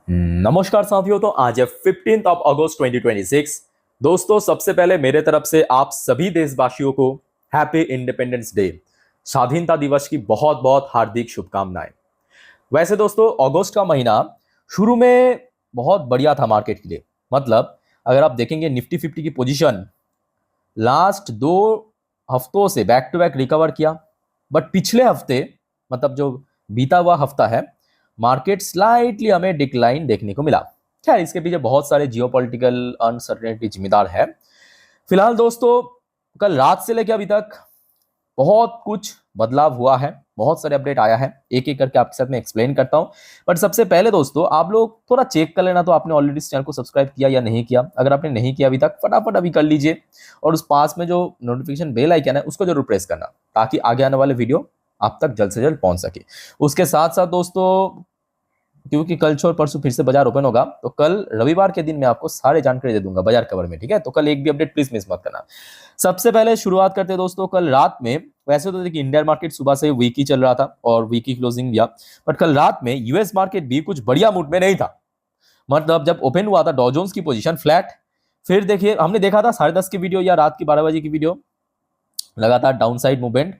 नमस्कार साथियों। तो आज है 15 अगस्त 2026। दोस्तों, सबसे पहले मेरे तरफ से आप सभी देशवासियों को हैप्पी इंडिपेंडेंस डे, स्वाधीनता दिवस की बहुत बहुत हार्दिक शुभकामनाएं। वैसे दोस्तों, अगस्त का महीना शुरू में बहुत बढ़िया था मार्केट के लिए। मतलब अगर आप देखेंगे निफ्टी 50 की पोजीशन लास्ट 2 हफ्तों से बैक टू बैक रिकवर किया। बट पिछले हफ्ते, मतलब जो बीता हुआ हफ्ता है, मार्केट स्लाइटली हमें डिक्लाइन देखने को मिला। खैर, इसके पीछे बहुत सारे जियोपॉलिटिकल अनसर्टेनिटी जिम्मेदार है। फिलहाल दोस्तों, कल रात से लेकर अभी तक बहुत कुछ बदलाव हुआ है, बहुत सारे अपडेट आया है। एक एक करके आपके साथ में एक्सप्लेन करता हूं। बट सबसे पहले दोस्तों, आप लोग थोड़ा चेक कर लेना, तो आपने ऑलरेडी इस चैनल को सब्सक्राइब किया या नहीं किया। अगर आपने नहीं किया अभी तक, फटाफट अभी कर लीजिए। और उस पास में जो नोटिफिकेशन बेल आइकन है उसको जरूर प्रेस करना, ताकि आगे आने वाले वीडियो आप तक जल्द से जल्द पहुंच सके। उसके साथ साथ दोस्तों, क्योंकि कल छोड़ परसों फिर से बाजार ओपन होगा, तो कल रविवार के दिन मैं आपको सारे जानकारी दे दूंगा बाजार कवर में, ठीक है। तो कल एक भी अपडेट प्लीज मिस मत करना। सबसे पहले शुरुआत करते हैं दोस्तों, कल रात में। वैसे तो देखिए, इंडियन मार्केट सुबह से वीक ही चल रहा था और वीक ही क्लोजिंग दिया। बट कल रात में यूएस मार्केट भी कुछ बढ़िया मूड में नहीं था। मतलब जब ओपन हुआ था, डॉ जोन्स की पोजीशन फ्लैट। फिर देखिए, हमने देखा था 10:30 की वीडियो या रात की 12 बजे की वीडियो, लगातार डाउन साइड मूवमेंट।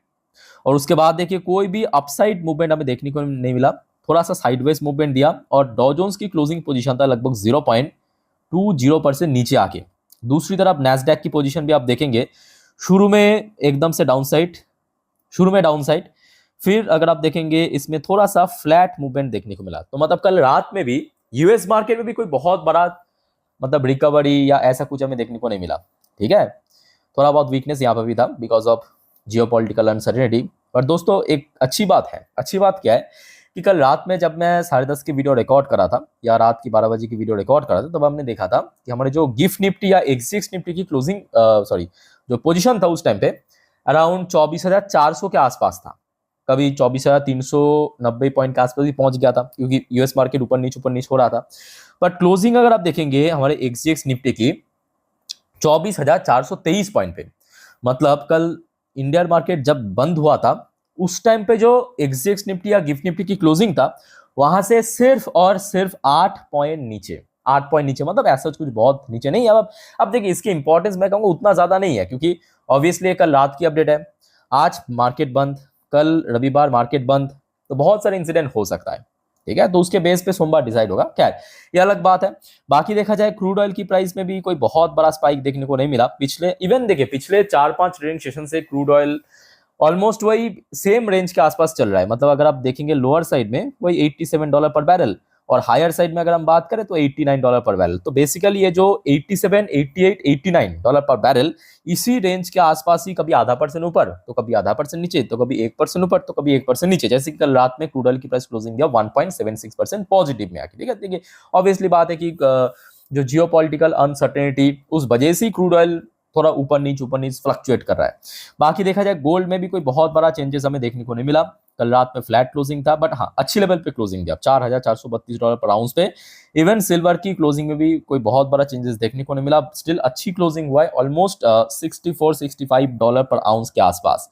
और उसके बाद देखिए, कोई भी अपसाइड मूवमेंट हमें देखने को नहीं मिला। थोड़ा सा साइडवेज मूवमेंट दिया और डॉ जोन्स की क्लोजिंग पोजीशन था लगभग 0.20% नीचे आके। दूसरी तरफ नैस्डैक की पोजीशन भी आप देखेंगे, शुरू में एकदम से डाउन साइड, शुरू में डाउन साइड। फिर अगर आप देखेंगे, इसमें थोड़ा सा फ्लैट मूवमेंट देखने को मिला। तो मतलब कल रात में भी यूएस मार्केट में भी कोई बहुत बड़ा मतलब रिकवरी या ऐसा कुछ हमें देखने को नहीं मिला, ठीक है। थोड़ा बहुत वीकनेस यहाँ पर भी था बिकॉज ऑफ जियोपॉलिटिकल अनसर्टेनिटी। पर दोस्तों, एक अच्छी बात है। अच्छी बात क्या है कि कल रात में जब मैं 10:30 की वीडियो रिकॉर्ड करा था या रात की 12 बजे की वीडियो रिकॉर्ड करा था, तब हमने देखा था कि हमारे जो गिफ्ट निफ्टी या एक्सिस निफ्टी की क्लोजिंग, सॉरी, जो पोजीशन था उस टाइम पे अराउंड 24,400 के आसपास था। कभी 24,390 पॉइंट के आसपास भी पहुंच गया था, क्योंकि यूएस मार्केट ऊपर नीचे हो रहा था। बट क्लोजिंग अगर आप देखेंगे हमारे एक्सिस निफ्टी की 24,423 पॉइंट पे। मतलब कल इंडियन मार्केट जब बंद हुआ था, उस टाइम पे जो एक्सजेक्स निफ्टी या गिफ्ट निफ्टी की क्लोजिंग था, वहां से सिर्फ और सिर्फ 8 पॉइंट नीचे। 8 पॉइंट नीचे, मतलब ऐसा कुछ बहुत नीचे नहीं है। अब देखिए, इसकी इंपॉर्टेंस मैं कहूंगा उतना ज्यादा नहीं है, क्योंकि ऑब्वियसली कल रात की अपडेट है। आज मार्केट बंद, कल रविवार मार्केट बंद, तो बहुत सारे इंसिडेंट हो सकता है, ठीक है। तो उसके बेस पे सोमवार डिसाइड होगा। क्या है, ये अलग बात है। बाकी देखा जाए, क्रूड ऑयल की प्राइस में भी कोई बहुत बड़ा स्पाइक देखने को नहीं मिला। पिछले 4-5 ट्रेडिंग सेशन से क्रूड ऑयल ऑलमोस्ट वही सेम रेंज के आसपास चल रहा है। मतलब अगर आप देखेंगे लोअर साइड में वही $87 पर बैरल, और हायर साइड में अगर हम बात करें तो $89 पर बैरल। तो बेसिकली ये जो 87, 88, $89 पर बैरल, इसी रेंज के आसपास ही, कभी ½ ऊपर तो कभी ½ नीचे, तो कभी 1% ऊपर तो कभी 1% नीचे। जैसे कि कल रात में क्रूड ऑयल की प्राइस क्लोजिंग दिया 1.76% पॉजिटिव में आके, ठीक है। देखिए, ऑब्वियसली बात है कि जो जियोपॉलिटिकल अनसर्टेनिटी, उस वजह से क्रूड ऑयल थोड़ा ऊपर नीचे फ्लक्चुएट कर रहा है। बाकी देखा जाए, गोल्ड में भी कोई बहुत बड़ा चेंजेस हमें देखने को नहीं मिला। कल रात में फ्लैट क्लोजिंग था, बट हाँ, अच्छी लेवल पे क्लोजिंग दिया, $4,432 पर आउंस पे। इवन सिल्वर की क्लोजिंग में भी कोई बहुत बड़ा चेंजेस देखने को नहीं मिला। स्टिल अच्छी क्लोजिंग हुआ है, ऑलमोस्ट $64-65 पर आउंस के आसपास।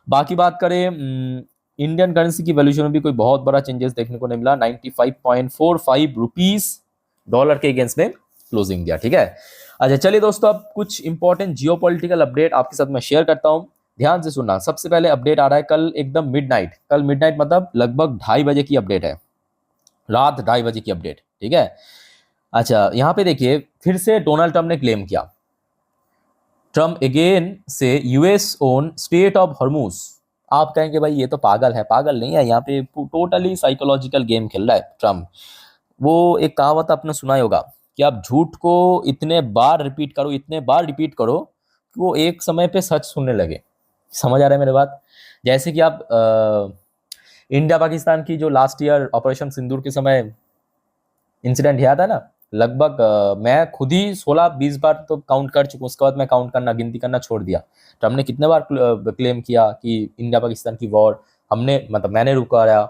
बाकी बात करें इंडियन करेंसी की वैल्यूशन में भी कोई बहुत बड़ा चेंजेस देखने को नहीं मिला। 95.45 रुपीज डॉलर के अगेंस्ट में क्लोजिंग दिया, ठीक है। अच्छा, चलिए दोस्तों, अब कुछ इंपॉर्टेंट जियोपॉलिटिकल अपडेट आपके साथ मैं शेयर करता हूं। ध्यान से सुनना। सबसे पहले अपडेट आ रहा है कल एकदम मिडनाइट, कल मिडनाइट मतलब लगभग 2:30 बजे की अपडेट है, रात 2:30 बजे की अपडेट, ठीक है। अच्छा, यहां पे देखिए, फिर से डोनाल्ड ट्रंप ने क्लेम किया। ट्रंप अगेन से US own state of Hormuz. आप कहेंगे भाई ये तो पागल है। पागल नहीं है, यहाँ पे टोटली साइकोलॉजिकल गेम खेल रहा है ट्रंप। वो एक कहावत आपने सुना ही होगा कि आप झूठ को इतने बार रिपीट करो, इतने बार रिपीट करो कि वो एक समय पे सच सुनने लगे। समझ आ रहा है मेरे बात? जैसे कि आप इंडिया पाकिस्तान की जो लास्ट ईयर ऑपरेशन सिंदूर के समय इंसिडेंट याद है ना, लगभग मैं खुद ही 16-20 बार तो काउंट कर चुका हूँ। उसके बाद मैं काउंट करना, गिनती करना छोड़ दिया। ट्रम्प ने कितने बार क्लेम किया कि इंडिया पाकिस्तान की वॉर हमने, मतलब मैंने रुकाया।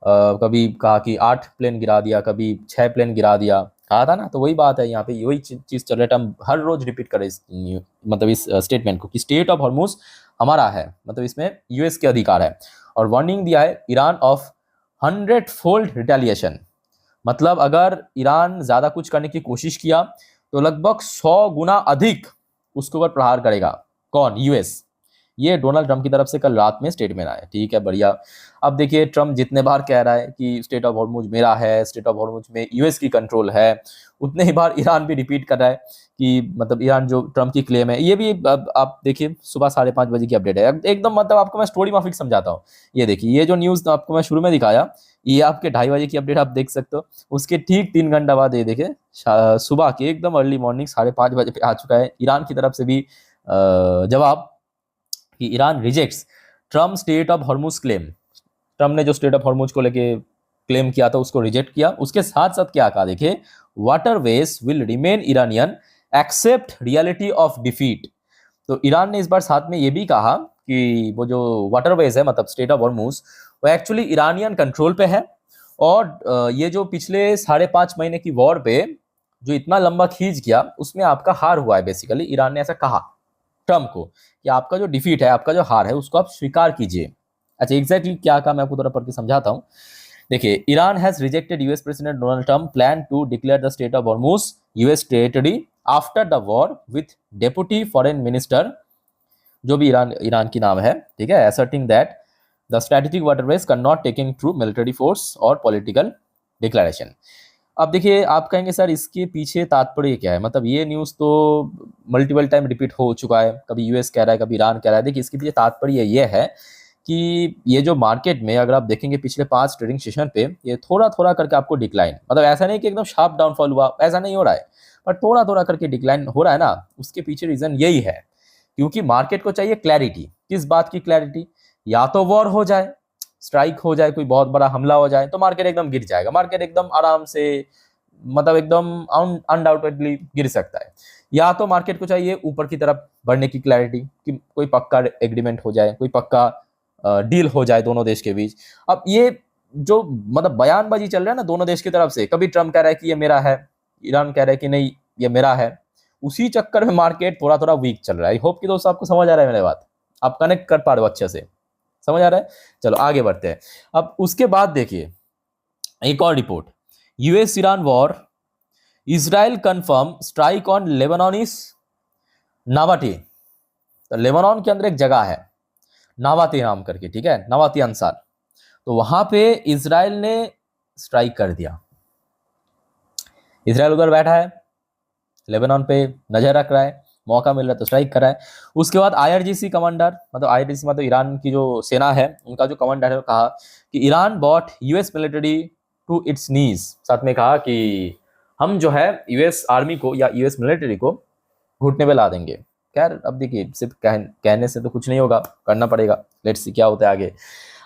कभी कहा कि 8 प्लेन गिरा दिया, कभी 6 प्लेन गिरा दिया, कहा था ना। तो वही बात है, यहाँ पे वही चीज चल रहा है। ट्रम्प हर रोज रिपीट करे मतलब इस स्टेटमेंट को कि स्टेट ऑफ हॉर्मुज हमारा है, मतलब इसमें यूएस के अधिकार है। और वार्निंग दिया है ईरान ऑफ 100-fold रिटेलिएशन। मतलब अगर ईरान ज्यादा कुछ करने की कोशिश किया तो लगभग 100 गुना अधिक उसके ऊपर प्रहार करेगा। कौन? यूएस। ये डोनाल्ड ट्रंप की तरफ से कल रात में स्टेटमेंट आया। ठीक है, बढ़िया। अब देखिए, ट्रंप जितने बार कह रहा है कि स्टेट ऑफ हॉर्मुज मेरा है, स्टेट ऑफ हॉर्मुज में यूएस की कंट्रोल है, उतने ही बार ईरान भी रिपीट कर रहा है कि मतलब ईरान जो ट्रंप की क्लेम है, ये भी अब आप देखिए सुबह 5:30 बजे की अपडेट है एकदम। मतलब आपको मैं स्टोरी माफिक समझाता हूँ। ये देखिए, ये जो न्यूज़ आपको मैं शुरू में दिखाया, ये आपके 2:30 बजे की अपडेट आप देख सकते हो। उसके ठीक 3 घंटा बाद ये देखिए सुबह के एकदम अर्ली मॉर्निंग 5:30 बजे पे आ चुका है ईरान की तरफ से भी जवाब कि Iran rejects Trump state of Hormuz claim. Trump ने जो स्टेट ऑफ हॉर्मुज को लेके क्लेम किया था उसको रिजेक्ट किया। उसके साथ साथ क्या कहा देखिए, waterways will remain Iranian accept reality of defeat. तो ईरान ने इस बार साथ में ये भी कहा कि वो जो वाटरवेज है मतलब स्टेट ऑफ हॉर्मुज, वो एक्चुअली ईरानियन कंट्रोल पे है। और ये जो पिछले 5.5 महीने की वॉर पे जो इतना लंबा खींच गया, उसमें आपका हार हुआ है। बेसिकली ईरान ने ऐसा कहा ट्रम्प को कि आपका जो डिफीट है, आपका जो हार है, उसको आप स्वीकार कीजिए। अच्छा, एग्जैक्टली क्या कहा मैं आपको थोड़ा पढ़ के समझाता हूँ। देखिए, Iran has rejected US president Donald Trump plan to declare the strait of Hormuz US territory after the war with deputy foreign minister, जो भी ईरान ईरान की नाम है, ठीक है, asserting that the strategic waterways cannot taking through military force और political declaration। अब देखिए, आप कहेंगे सर इसके पीछे तात्पर्य क्या है? मतलब ये न्यूज़ तो मल्टीपल टाइम रिपीट हो चुका है, कभी यूएस कह रहा है, कभी ईरान कह रहा है। देखिए, इसके पीछे तात्पर्य ये है कि ये जो मार्केट में अगर आप देखेंगे पिछले 5 ट्रेडिंग सेशन पे, ये थोड़ा थोड़ा करके आपको डिक्लाइन, मतलब ऐसा नहीं कि एकदम शार्प डाउनफॉल हुआ, ऐसा नहीं हो रहा है, पर थोड़ा थोड़ा करके डिक्लाइन हो रहा है ना। उसके पीछे रीजन यही है क्योंकि मार्केट को चाहिए क्लैरिटी। किस बात की क्लैरिटी? या तो वॉर हो जाए, स्ट्राइक हो जाए, कोई बहुत बड़ा हमला हो जाए तो मार्केट एकदम गिर जाएगा, मार्केट एकदम आराम से मतलब एकदम अनडाउटेडली गिर सकता है। या तो मार्केट को चाहिए ऊपर की तरफ बढ़ने की क्लैरिटी कि कोई पक्का एग्रीमेंट हो जाए, कोई पक्का डील हो जाए दोनों देश के बीच। अब ये जो मतलब बयानबाजी चल रहा है ना दोनों देश की तरफ से, कभी ट्रम्प कह रहा है कि ये मेरा है, ईरान कह रहा है कि नहीं ये मेरा है, उसी चक्कर में मार्केट थोड़ा थोड़ा वीक चल रहा है। आई होप कि दोस्तों आपको समझ आ रहा है मेरी बात, आप कनेक्ट कर पा रहे हो अच्छे से, समझ आ रहा है। चलो आगे बढ़ते हैं। अब उसके बाद देखिए एक और report, US Iran war, Israel confirm strike on Lebanese नावाटी। तो लेबनान के अंदर एक जगह है नावाती नाम करके, ठीक है, नावाती अंसार, तो वहां पे इजराइल ने स्ट्राइक कर दिया। इजराइल उधर बैठा है, लेबनान पे नजर रख रहा है, मौका मिल रहा है तो स्ट्राइक कर रहा है। उसके बाद आईआरजीसी कमांडर, मतलब आईआरजीसी मतलब ईरान की जो सेना है, उनका जो कमांडर है, कहा कि Iran brought US military to its knees. साथ में कहा कि हम जो है यूएस आर्मी को या यूएस मिलिट्री को घुटने पे ला देंगे। खैर अब देखिए, सिर्फ कहने से तो कुछ नहीं होगा, करना पड़ेगा। लेट्स सी क्या होता है आगे।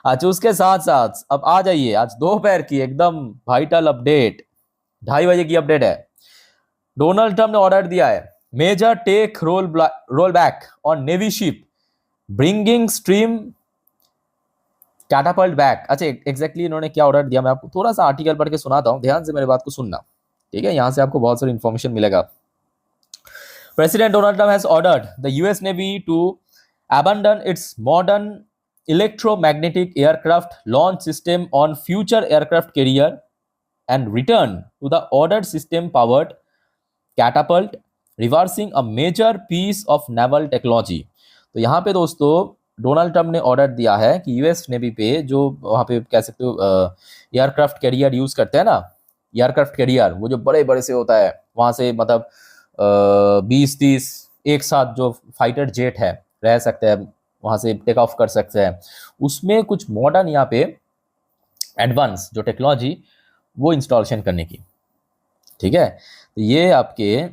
अच्छा, उसके साथ साथ अब आ जाइए आज दोपहर की एकदम वाइटल अपडेट, 2:30 बजे की अपडेट है। डोनाल्ड ट्रंप ने ऑर्डर दिया है, major take roll back on navy ship bringing steam catapult back. अच्छा, एग्जैक्टली इन्होंने क्या ऑर्डर दिया मैं आपको थोड़ा सा आर्टिकल पढ़ के सुनाता हूं, ध्यान से मेरी बात को सुनना, ठीक है, यहां से आपको बहुत सारी इंफॉर्मेशन मिलेगा। President Donald Trump has ordered the US navy to abandon its modern electromagnetic aircraft launch system on future aircraft carrier and return to the ordered system powered catapult, reversing a major piece of naval technology। तो यहाँ पे दोस्तों Donald Trump ने order दिया है कि US navy पे जो वहाँ पे कह सकते हो एयरक्राफ्ट कैरियर यूज करते हैं ना, एयरक्राफ्ट कैरियर वो जो बड़े बड़े से होता है, वहाँ से मतलब 20-30 एक साथ जो फाइटर जेट है रह सकते हैं, वहाँ से टेक ऑफ कर सकते हैं, उसमें कुछ मॉडर्न यहाँ पे एडवांस जो टेक्नोलॉजी वो इंस्टॉलेशन करने की, ठीक है। तो ये आपके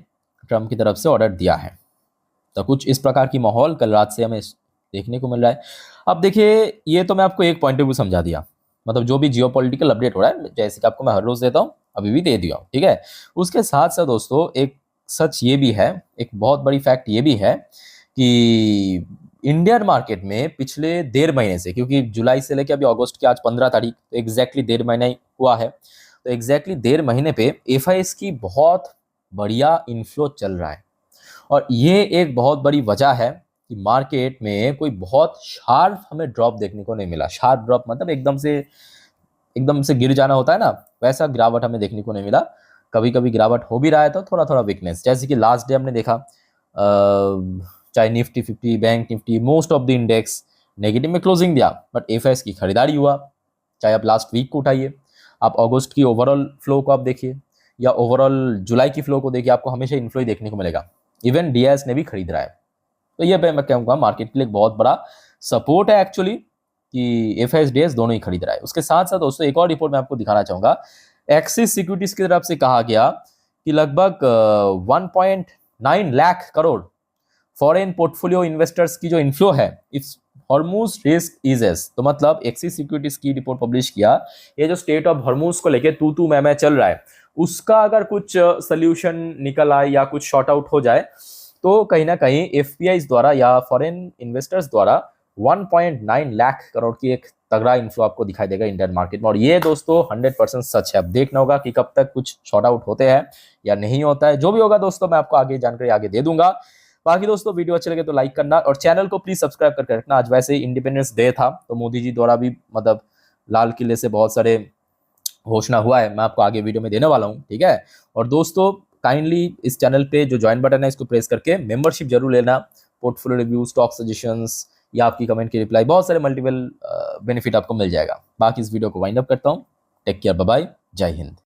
ट्रम्प की तरफ से ऑर्डर दिया है। तो कुछ इस प्रकार की माहौल कल रात से हमें देखने को मिल रहा है। अब देखिए, ये तो मैं आपको एक पॉइंट ऑफ व्यू समझा दिया, मतलब जो भी जियोपॉलिटिकल अपडेट हो रहा है जैसे कि आपको मैं हर रोज देता हूँ, अभी भी दे दिया हूँ, ठीक है। उसके साथ साथ दोस्तों एक सच ये भी है, एक बहुत बड़ी फैक्ट ये भी है कि इंडियन मार्केट में पिछले 1.5 महीने से, क्योंकि जुलाई से लेकर अभी अगस्त की आज 15 तारीख, तो एग्जैक्टली 1.5 महीना ही हुआ है, तो एग्जैक्टली 1.5 महीने पे एफआईएस की बहुत बढ़िया इनफ्लो चल रहा है। और ये एक बहुत बड़ी वजह है कि मार्केट में कोई बहुत शार्प हमें ड्रॉप देखने को नहीं मिला। शार्प ड्रॉप मतलब एकदम से गिर जाना होता है ना, वैसा गिरावट हमें देखने को नहीं मिला। कभी कभी गिरावट हो भी रहा है तो थोड़ा थोड़ा वीकनेस, जैसे कि लास्ट डे हमने देखा चाहे Nifty 50, bank Nifty, most of the index negative में क्लोजिंग दिया, बट एफआईएस की खरीदारी हुआ। चाहे आप लास्ट वीक को उठाइए, आप अगस्त की ओवरऑल फ्लो को आप देखिए या ओवरऑल जुलाई की फ्लो को देखिए, आपको हमेशा इन्फ्लो ही देखने को मिलेगा। इवन डीआईएस ने भी खरीद रहा है। तो ये मैं कहूँगा मार्केट के लिए एक बहुत बड़ा सपोर्ट है एक्चुअली, कि एफआईएस डीआईएस दोनों ही खरीद रहा है। उसके साथ साथ दोस्तों एक और रिपोर्ट मैं आपको दिखाना चाहूंगा। एक्सिस सिक्योरिटीज की तरफ से कहा गया कि लगभग 1.9 lakh crore foreign portfolio investors की जो इनफ्लो है इट्स हॉर्मूज रिस्क इजेस। तो मतलब एक्सिस सिक्योरिटीज की रिपोर्ट पब्लिश किया, ये जो स्टेट ऑफ हॉर्मूज को लेके तू मैं चल रहा है, उसका अगर कुछ सोल्यूशन निकल आए या कुछ शॉर्ट आउट हो जाए तो कहीं ना कहीं एफपीआईज द्वारा या फॉरेन इन्वेस्टर्स द्वारा 1.9 लाख करोड़ की एक तगड़ा इन्फ्लो आपको दिखाई देगा इंडियन मार्केट में। और ये दोस्तों 100% सच है। अब देखना होगा कि कब तक कुछ शॉर्ट आउट होते हैं या नहीं होता है। जो भी होगा दोस्तों मैं आपको आगे जानकारी आगे दे दूंगा। बाकी दोस्तों वीडियो अच्छे लगे तो लाइक करना और चैनल को प्लीज सब्सक्राइब करके रखना। आज वैसे ही इंडिपेंडेंस डे था तो मोदी जी द्वारा भी मतलब लाल किले से बहुत सारे घोषणा हुआ है, मैं आपको आगे वीडियो में देने वाला हूँ, ठीक है। और दोस्तों काइंडली इस चैनल पे जो ज्वाइन बटन है इसको प्रेस करके मेंबरशिप जरूर लेना। पोर्टफोलियो रिव्यू, स्टॉक सजेशंस या आपकी कमेंट की रिप्लाई, बहुत सारे मल्टीपल बेनिफिट आपको मिल जाएगा। बाकी इस वीडियो को वाइंड अप करता हूँ। टेक केयर, बाय बाय, जय हिंद।